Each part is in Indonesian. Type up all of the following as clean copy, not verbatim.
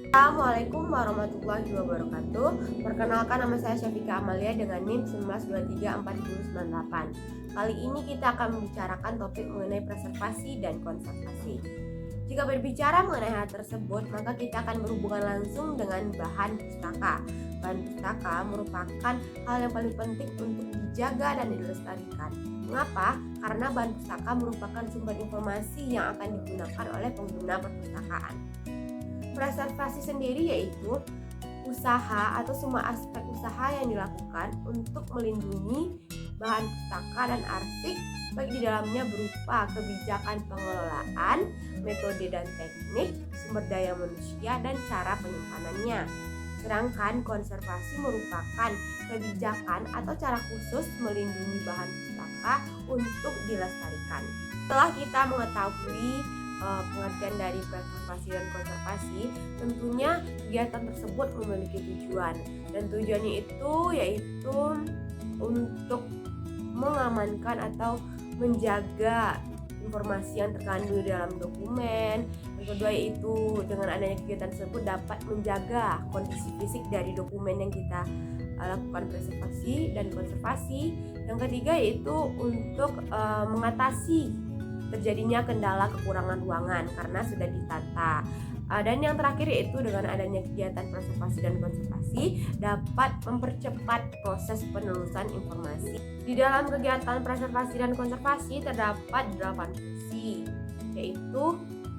Assalamualaikum warahmatullahi wabarakatuh. Perkenalkan, nama saya Syafika Amalia dengan NIM 19234098. Kali ini kita akan membicarakan topik mengenai preservasi dan konservasi. Jika berbicara mengenai hal tersebut, maka kita akan berhubungan langsung dengan bahan pustaka. Bahan pustaka merupakan hal yang paling penting untuk dijaga dan dilestarikan. Mengapa? Karena bahan pustaka merupakan sumber informasi yang akan digunakan oleh pengguna perpustakaan. Preservasi sendiri yaitu usaha atau semua aspek usaha yang dilakukan untuk melindungi bahan pustaka dan arsip, baik di dalamnya berupa kebijakan pengelolaan, metode dan teknik, sumber daya manusia, dan cara penyimpanannya. Sedangkan konservasi merupakan kebijakan atau cara khusus melindungi bahan pustaka untuk dilestarikan. Setelah kita mengetahui pengertian dari preservasi dan konservasi, tentunya kegiatan tersebut memiliki tujuan, dan tujuannya itu yaitu untuk mengamankan atau menjaga informasi yang terkandung di dalam dokumen. Yang kedua yaitu dengan adanya kegiatan tersebut dapat menjaga kondisi fisik dari dokumen yang kita lakukan preservasi dan konservasi. Yang ketiga yaitu untuk mengatasi terjadinya kendala kekurangan ruangan karena sudah ditata. Dan yang terakhir yaitu dengan adanya kegiatan preservasi dan konservasi dapat mempercepat proses penelusuran informasi. Di dalam kegiatan preservasi dan konservasi terdapat 8 fungsi, yaitu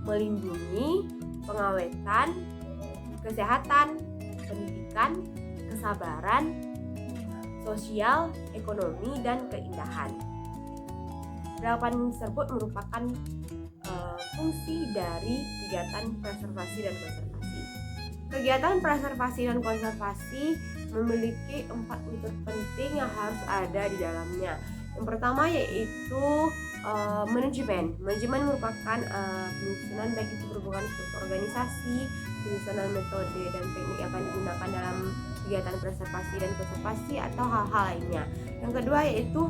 melindungi, pengawetan, kesehatan, pendidikan, kesabaran, sosial, ekonomi, dan keindahan. 8 tersebut merupakan fungsi dari kegiatan preservasi dan konservasi. Kegiatan preservasi dan konservasi memiliki 4 unsur penting yang harus ada di dalamnya. Yang pertama yaitu manajemen. Manajemen merupakan penyusunan baik itu berhubungan struktur organisasi, penyusunan metode dan teknik yang akan digunakan dalam kegiatan preservasi dan konservasi atau hal-hal lainnya. Yang kedua yaitu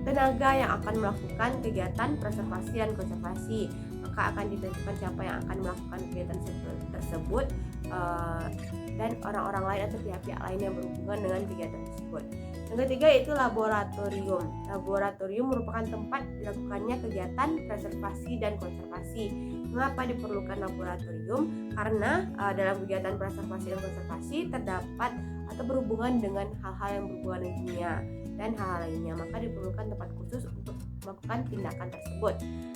tenaga yang akan melakukan kegiatan preservasi dan konservasi, maka akan ditentukan siapa yang akan melakukan kegiatan tersebut dan orang-orang lain atau pihak-pihak lain yang berhubungan dengan kegiatan tersebut. Yang ketiga yaitu laboratorium. Laboratorium merupakan tempat dilakukannya kegiatan preservasi dan konservasi. Mengapa diperlukan laboratorium? Karena dalam kegiatan preservasi dan konservasi terdapat atau berhubungan dengan hal-hal yang berhubungan dengan kimia dan hal lainnya, maka diperlukan tempat khusus untuk melakukan tindakan tersebut.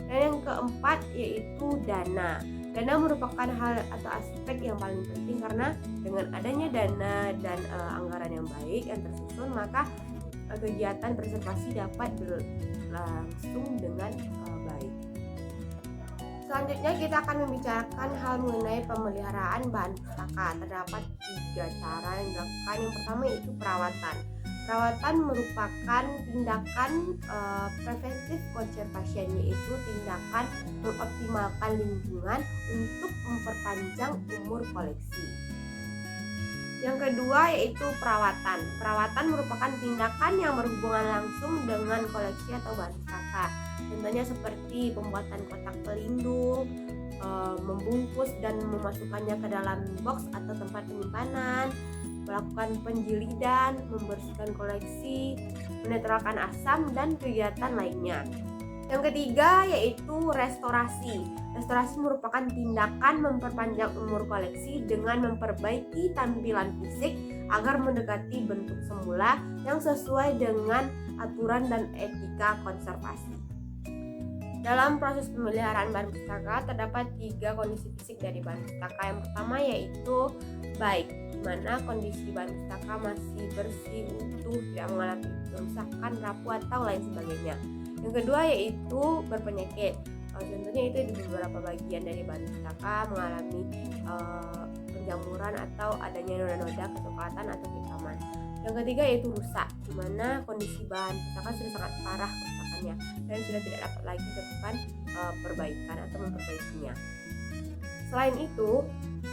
Dan yang keempat yaitu dana. Dana merupakan hal atau aspek yang paling penting karena dengan adanya dana dan anggaran yang baik yang tersusun, maka kegiatan preservasi dapat berlangsung dengan baik. Selanjutnya kita akan membicarakan hal mengenai pemeliharaan bahan pustaka. Terdapat 3 cara yang dilakukan. Yang pertama yaitu perawatan. Perawatan merupakan tindakan preventif conservation, yaitu tindakan mengoptimalkan lingkungan untuk memperpanjang umur koleksi. Yang kedua yaitu perawatan. Perawatan merupakan tindakan yang berhubungan langsung dengan koleksi atau bahan pustaka. Contohnya seperti pembuatan kotak pelindung, membungkus dan memasukkannya ke dalam box atau tempat penyimpanan, melakukan penjilidan, membersihkan koleksi, menetralkan asam, dan kegiatan lainnya. Yang ketiga yaitu restorasi. Restorasi merupakan tindakan memperpanjang umur koleksi dengan memperbaiki tampilan fisik agar mendekati bentuk semula yang sesuai dengan aturan dan etika konservasi. Dalam proses pemeliharaan bahan pustaka terdapat 3 kondisi fisik dari bahan pustaka. Yang pertama yaitu baik, di mana kondisi bahan pustaka masih bersih, utuh, tidak mengalami kerusakan, rapuh atau lain sebagainya. Yang kedua yaitu berpenyakit. Contohnya itu di beberapa bagian dari bahan pustaka mengalami penjamuran atau adanya noda-noda, kecoklatan atau kehitaman. Yang ketiga yaitu rusak, di mana kondisi bahan pustaka sudah sangat parah kerusakannya dan sudah tidak dapat lagi dilakukan perbaikan atau memperbaikinya. Selain itu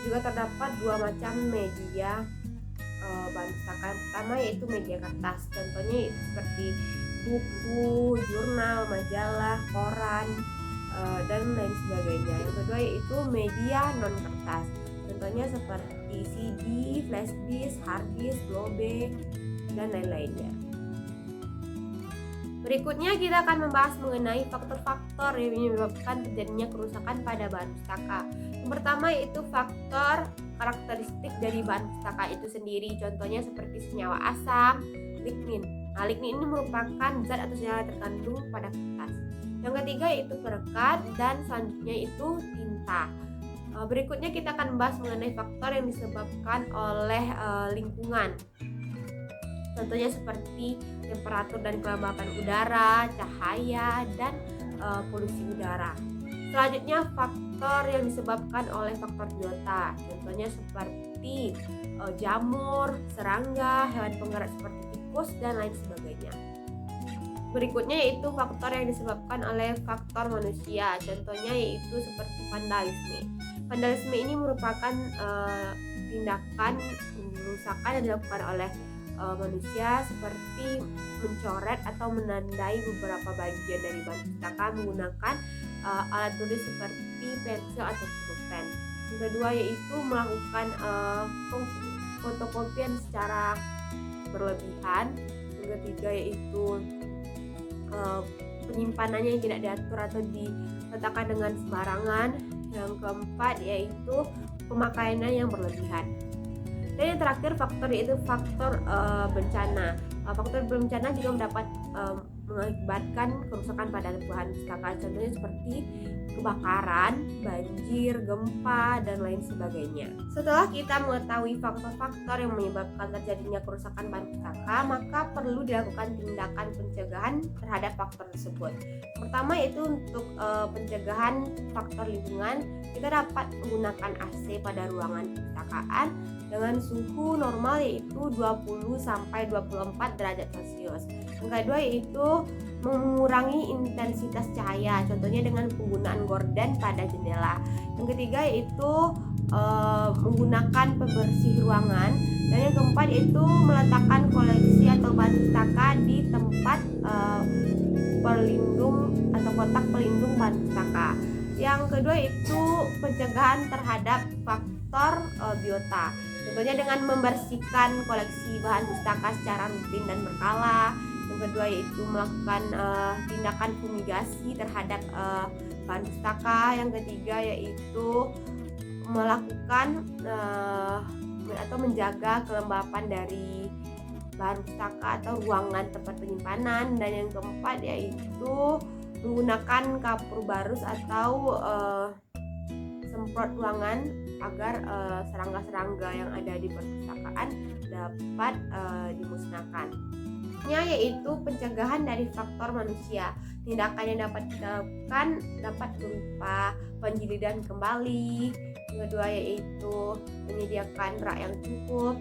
juga terdapat 2 macam media bahan pustaka. Yang pertama yaitu media kertas. Contohnya seperti buku, jurnal, majalah, koran, dan lain sebagainya. Yang kedua yaitu media non kertas. Contohnya seperti CD, flash disk, hard disk, globe, dan lain-lainnya. Berikutnya kita akan membahas mengenai faktor-faktor yang menyebabkan terjadinya kerusakan pada bahan pustaka. Yang pertama yaitu faktor karakteristik dari bahan pustaka itu sendiri. Contohnya seperti senyawa asam, lignin. Nah, lignin ini merupakan zat atau senyawa terkandung pada kertas. Yang ketiga yaitu perekat, dan selanjutnya itu tinta. Berikutnya kita akan membahas mengenai faktor yang disebabkan oleh lingkungan. Contohnya seperti temperatur dan kelembapan udara, cahaya, dan polusi udara. Selanjutnya faktor yang disebabkan oleh faktor biota. Contohnya seperti jamur, serangga, hewan penggerak seperti tikus, dan lain sebagainya. Berikutnya yaitu faktor yang disebabkan oleh faktor manusia. Contohnya yaitu seperti vandalisme. Vandalisme ini merupakan tindakan pengerusakan yang dilakukan oleh manusia seperti mencoret atau menandai beberapa bagian dari bahan pustaka menggunakan alat tulis seperti pensil atau pulpen. Yang kedua yaitu melakukan fotokopian secara berlebihan. Yang ketiga yaitu penyimpanannya yang tidak diatur atau diletakkan dengan sembarangan. Yang keempat yaitu pemakaiannya yang berlebihan. Dan yang terakhir faktor yaitu faktor bencana. Faktor bencana juga dapat mengakibatkan kerusakan pada bahan pustaka. Contohnya seperti kebakaran, banjir, gempa, dan lain sebagainya. Setelah kita mengetahui faktor-faktor yang menyebabkan terjadinya kerusakan bahan pustaka, maka perlu dilakukan tindakan pencegahan terhadap faktor tersebut. Pertama yaitu untuk pencegahan faktor lingkungan, kita dapat menggunakan AC pada ruangan perpustakaan dengan suhu normal yaitu 20-24 derajat Celcius. Yang kedua yaitu mengurangi intensitas cahaya, contohnya dengan penggunaan gorden pada jendela. Yang ketiga yaitu menggunakan pembersih ruangan. Dan yang keempat yaitu meletakkan koleksi atau bahan pustaka di tempat pelindung atau kotak pelindung bahan pustaka. Yang kedua itu pencegahan terhadap faktor biota. Contohnya dengan membersihkan koleksi bahan pustaka secara rutin dan berkala. Yang kedua yaitu melakukan tindakan fumigasi terhadap bahan pustaka. Yang ketiga yaitu melakukan atau menjaga kelembapan dari bahan pustaka atau ruangan tempat penyimpanan. Dan yang keempat yaitu menggunakan kapur barus atau semprot ruangan agar serangga-serangga yang ada di perpustakaan dapat dimusnahkan. Yaitu pencegahan dari faktor manusia. Tindakan yang dapat kita lakukan dapat berupa penjilidan kembali. Yang kedua yaitu menyediakan rak yang cukup.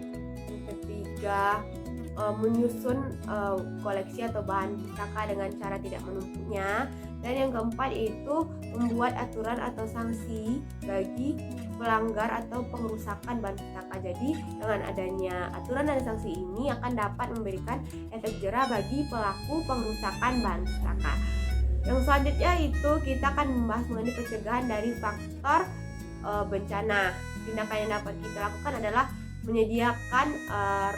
Yang ketiga menyusun koleksi atau bahan pustaka dengan cara tidak menumpuknya. Dan yang keempat yaitu membuat aturan atau sanksi bagi pelanggar atau pengerusakan bahan pustaka. Jadi dengan adanya aturan dan sanksi ini akan dapat memberikan efek jera bagi pelaku pengerusakan bahan pustaka. Yang selanjutnya itu kita akan membahas mengenai pencegahan dari faktor bencana. Tindakan yang dapat kita lakukan adalah menyediakan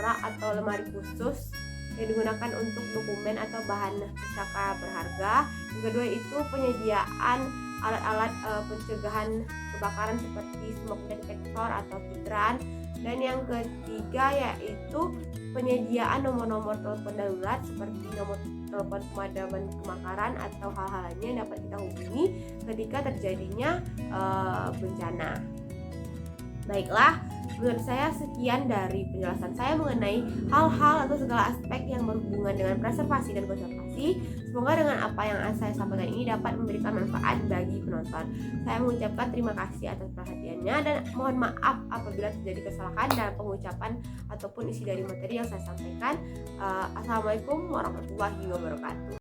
rak atau lemari khusus yang digunakan untuk dokumen atau bahan pustaka berharga. Yang kedua itu penyediaan alat-alat pencegahan kebakaran seperti smoke detector atau hidran. Dan yang ketiga yaitu penyediaan nomor-nomor telepon darurat seperti nomor telepon pemadaman kebakaran atau hal-hal lainnya yang dapat kita hubungi ketika terjadinya bencana. Baiklah, menurut saya sekian dari penjelasan saya mengenai hal-hal atau segala aspek yang berhubungan dengan preservasi dan konservasi. Semoga dengan apa yang saya sampaikan ini dapat memberikan manfaat bagi penonton. Saya mengucapkan terima kasih atas perhatiannya dan mohon maaf apabila terjadi kesalahan dalam pengucapan ataupun isi dari materi yang saya sampaikan. Assalamualaikum warahmatullahi wabarakatuh.